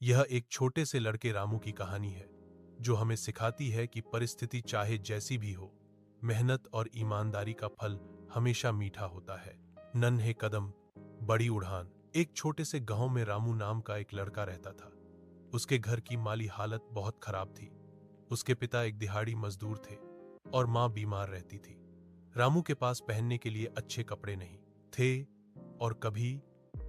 यह एक छोटे से लड़के रामू की कहानी है जो हमें सिखाती है कि परिस्थिति चाहे जैसी भी हो, मेहनत और ईमानदारी का फल हमेशा मीठा होता है। नन्हे कदम बड़ी उड़ान। एक छोटे से गांव में रामू नाम का एक लड़का रहता था। उसके घर की माली हालत बहुत खराब थी। उसके पिता एक दिहाड़ी मजदूर थे और मां बीमार रहती थी। रामू के पास पहनने के लिए अच्छे कपड़े नहीं थे और कभी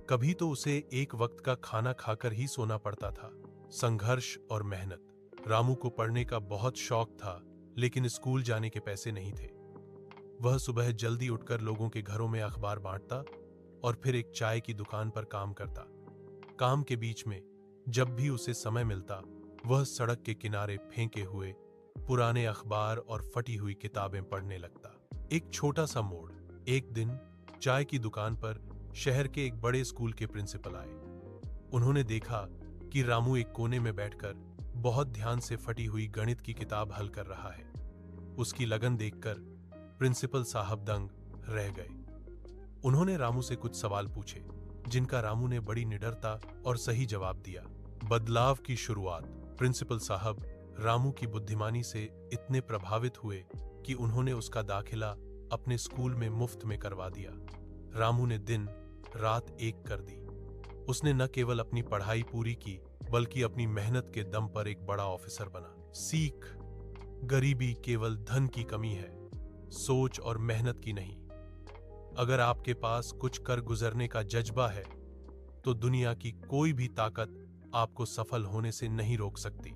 कभी तो उसे एक वक्त का खाना खाकर ही सोना पड़ता था। संघर्ष और मेहनत। रामू को पढ़ने का बहुत शौक था, लेकिन स्कूल जाने के पैसे नहीं थे। वह सुबह जल्दी उठकर लोगों के घरों में अखबार बांटता और फिर एक चाय की दुकान पर काम करता। काम के बीच में जब भी उसे समय मिलता, वह सड़क के किनारे फेंके हुए पुराने अखबार और फटी हुई किताबें पढ़ने लगता। एक छोटा सा मोड़। एक दिन चाय की दुकान पर शहर के एक बड़े स्कूल के प्रिंसिपल आए। उन्होंने देखा कि रामू एक कोने में बैठकर बहुत ध्यान से फटी हुई गणित की किताब हल कर रहा है। उसकी लगन देखकर प्रिंसिपल साहब दंग रह गए। उन्होंने रामू से कुछ सवाल पूछे, जिनका रामू ने बड़ी निडरता और सही जवाब दिया। बदलाव की शुरुआत। प्रिंसिपल साहब रामू की बुद्धिमानी से इतने प्रभावित हुए कि उन्होंने उसका दाखिला अपने स्कूल में मुफ्त में करवा दिया। रामू ने दिन रात एक कर दी। उसने न केवल अपनी पढ़ाई पूरी की, बल्कि अपनी मेहनत के दम पर एक बड़ा ऑफिसर बना। सीख। गरीबी केवल धन की कमी है, सोच और मेहनत की नहीं। अगर आपके पास कुछ कर गुजरने का जज्बा है, तो दुनिया की कोई भी ताकत आपको सफल होने से नहीं रोक सकती।